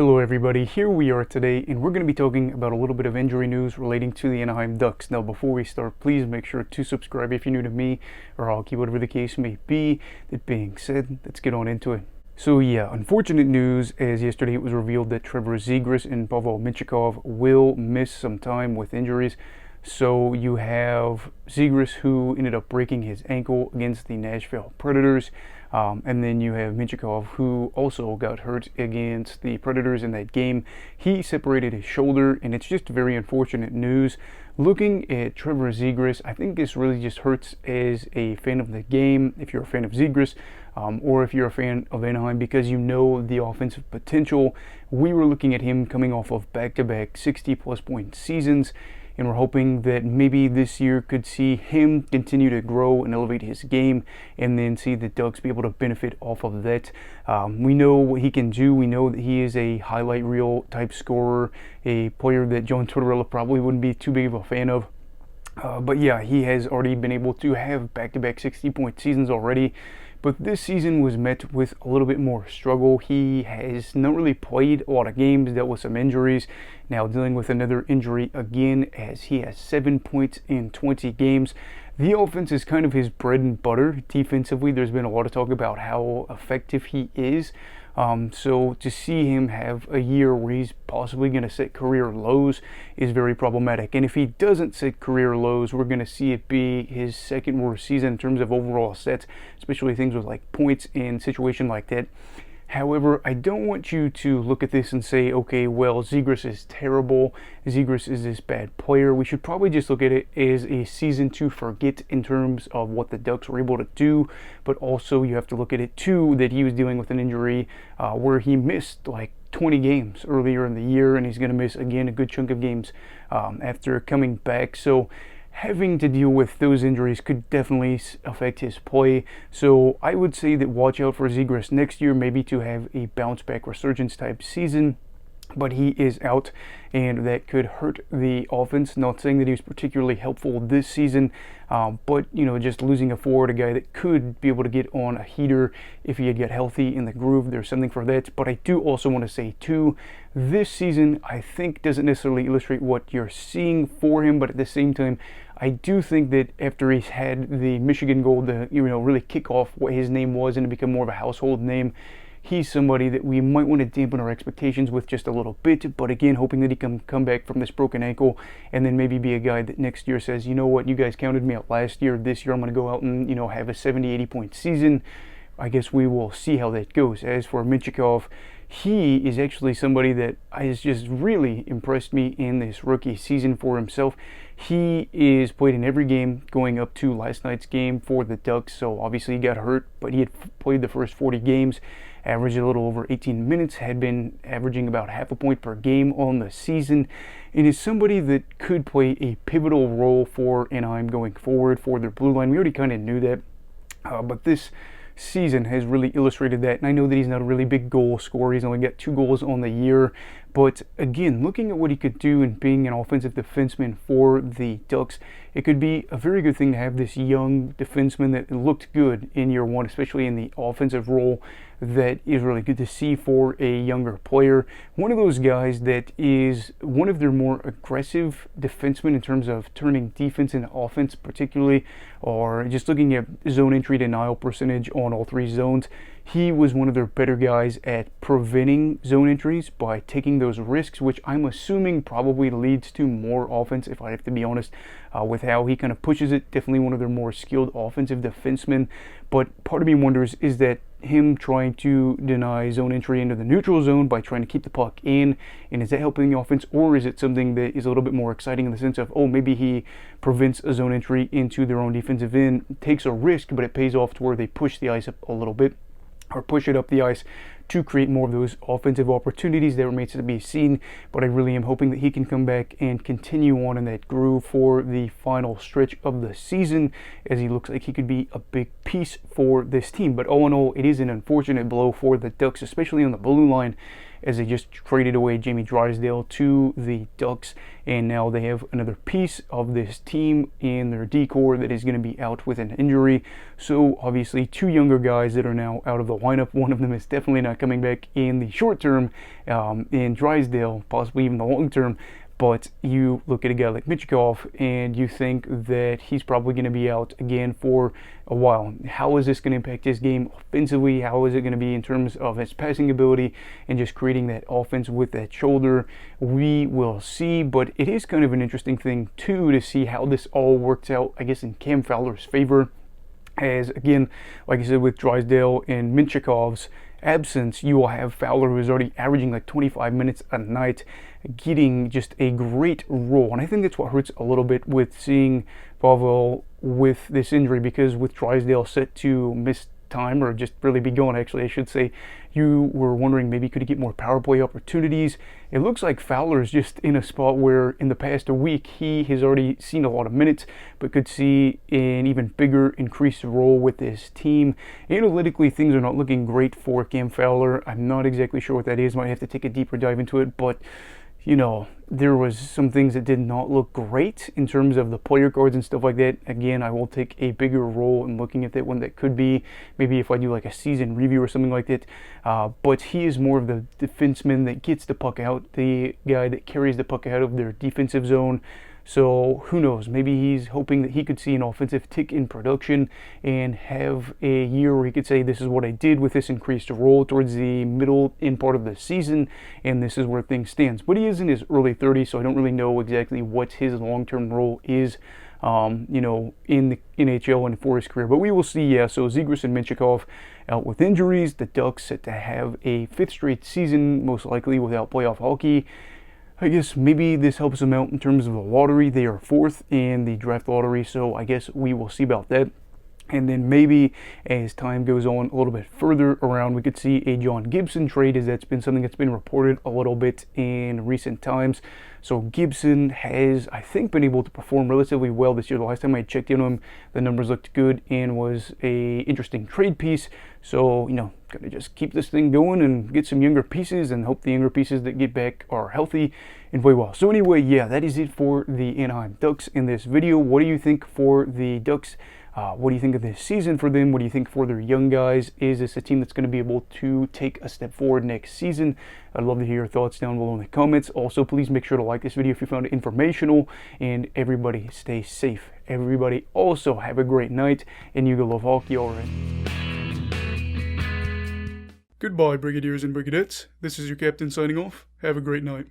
Hello everybody, here we are today and we're going to be talking about a little bit of injury news relating to the Anaheim Ducks. Now before we start, please make sure to subscribe if you're new to me or hockey, whatever the case may be. That being said, let's get on into it. So yeah, unfortunate news as yesterday it was revealed that Trevor Zegras and Mintyukov will miss some time with injuries. So you have Zegras, who ended up breaking his ankle against the Nashville Predators. And then you have Mintyukov, who also got hurt against the Predators in that game. He separated his shoulder, and it's just very unfortunate news. Looking at Trevor Zegras, I think this really just hurts as a fan of the game, if you're a fan of Zegras, or if you're a fan of Anaheim, because you know the offensive potential. We were looking at him coming off of back-to-back 60-plus point seasons, and we're hoping that maybe this year could see him continue to grow and elevate his game, and then see the Ducks be able to benefit off of that. We know what he can do. We know that he is a highlight reel type scorer, a player that John Tortorella probably wouldn't be too big of a fan of. But yeah, he has already been able to have back-to-back 60-point seasons already. But this season was met with a little bit more struggle. He has not really played a lot of games, dealt with some injuries. Now dealing with another injury again, as he has 7 points in 20 games. The offense is kind of his bread and butter. Defensively, there's been a lot of talk about how effective he is. So to see him have a year where he's possibly going to set career lows is very problematic. And if he doesn't set career lows, we're going to see it be his second worst season in terms of overall sets, especially things with like points in situation like that. However, I don't want you to look at this and say, okay, well, Zegras is terrible. Zegras is this bad player. We should probably just look at it as a season to forget in terms of what the Ducks were able to do. But also you have to look at it too that he was dealing with an injury where he missed like 20 games earlier in the year, and he's going to miss again a good chunk of games after coming back. So having to deal with those injuries could definitely affect his play. So I would say that watch out for Zegras next year, maybe to have a bounce back resurgence type season. But he is out, and that could hurt the offense. Not saying that he was particularly helpful this season, but you know, just losing a forward, a guy that could be able to get on a heater if he had got healthy in the groove, there's something for that. But I do also want to say too, this season I think doesn't necessarily illustrate what you're seeing for him, but at the same time, I do think that after he's had the Michigan goal to really kick off what his name was and to become more of a household name, he's somebody that we might want to dampen our expectations with just a little bit. But again, hoping that he can come back from this broken ankle and then maybe be a guy that next year says, you know what, you guys counted me out last year. This year I'm going to go out and have a 70-80 point season. I guess we will see how that goes. As for Mintyukov, he is actually somebody that has just really impressed me in this rookie season for himself. He is played in every game going up to last night's game for the Ducks. So obviously he got hurt, but he had played the first 40 games, averaged a little over 18 minutes, had been averaging about half a point per game on the season, and is somebody that could play a pivotal role for Anaheim going forward for their blue line. We already kind of knew that, but this season has really illustrated that. And I know that he's not a really big goal scorer. He's only got 2 goals on the year. But again, looking at what he could do and being an offensive defenseman for the Ducks, it could be a very good thing to have this young defenseman that looked good in year one, especially in the offensive role. That is really good to see for a younger player. One of those guys that is one of their more aggressive defensemen in terms of turning defense into offense particularly, or just looking at zone entry denial percentage on all 3 zones. He was one of their better guys at preventing zone entries by taking those risks, which I'm assuming probably leads to more offense, if I have to be honest, with how he kind of pushes it. Definitely one of their more skilled offensive defensemen. But part of me wonders, is that him trying to deny zone entry into the neutral zone by trying to keep the puck in, and is that helping the offense, or is it something that is a little bit more exciting in the sense of, oh, maybe he prevents a zone entry into their own defensive end, takes a risk, but it pays off to where they push the ice up a little bit, or push it up the ice to create more of those offensive opportunities. That remains to be seen, but I really am hoping that he can come back and continue on in that groove for the final stretch of the season, as he looks like he could be a big piece for this team. But all in all, it is an unfortunate blow for the Ducks, especially on the blue line, as they just traded away Jamie Drysdale to the Ducks, and now they have another piece of this team in their decor that is going to be out with an injury. So obviously 2 younger guys that are now out of the lineup. One of them is definitely not coming back in the short term, in Drysdale, possibly even the long term. But you look at a guy like Mintyukov and you think that he's probably going to be out again for a while. How is this going to impact his game offensively? How is it going to be in terms of his passing ability and just creating that offense with that shoulder? We will see, but it is kind of an interesting thing too to see how this all works out, I guess, in Cam Fowler's favor. As again, like I said, with Drysdale and Mintyukov's absence, you will have Fowler, who is already averaging like 25 minutes a night, getting just a great role. And I think that's what hurts a little bit with seeing Pavel with this injury, because with Drysdale set to miss time, or just really be gone, actually I should say, you were wondering maybe could he get more power play opportunities. It looks like Fowler is just in a spot where in the past a week he has already seen a lot of minutes, but could see an even bigger increased role with this team. Analytically, things are not looking great for Cam Fowler. I'm not exactly sure what that is. Might have to take a deeper dive into it, but you know, there was some things that did not look great in terms of the player cards and stuff like that. Again, I will take a bigger role in looking at that one. That could be maybe if I do like a season review or something like that. But he is more of the defenseman that gets the puck out, the guy that carries the puck out of their defensive zone. So who knows, maybe he's hoping that he could see an offensive tick in production and have a year where he could say, this is what I did with this increased role towards the middle in part of the season, and this is where things stands. But he is in his early 30s, so I don't really know exactly what his long-term role is, you know, in the NHL and for his career. But we will see. Yeah, so Zegras and Mintyukov out with injuries. The Ducks set to have a 5th straight season, most likely without playoff hockey. I guess maybe this helps them out in terms of the lottery. They are 4th in the draft lottery, so I guess we will see about that. And then maybe as time goes on a little bit further around, we could see a John Gibson trade, as that's been something that's been reported a little bit in recent times. So Gibson has, I think, been able to perform relatively well this year. The last time I checked in on him, the numbers looked good and was a interesting trade piece. So, you know, gotta just keep this thing going and get some younger pieces and hope the younger pieces that get back are healthy and play well. So anyway, yeah, that is it for the Anaheim Ducks in this video. What do you think for the Ducks? What do you think of this season for them? What do you think for their young guys? Is this a team that's going to be able to take a step forward next season? I'd love to hear your thoughts down below in the comments. Also, please make sure to like this video if you found it informational. And everybody stay safe. Everybody also have a great night. And you go love hockey, all right. Goodbye, Brigadiers and Brigadettes. This is your captain signing off. Have a great night.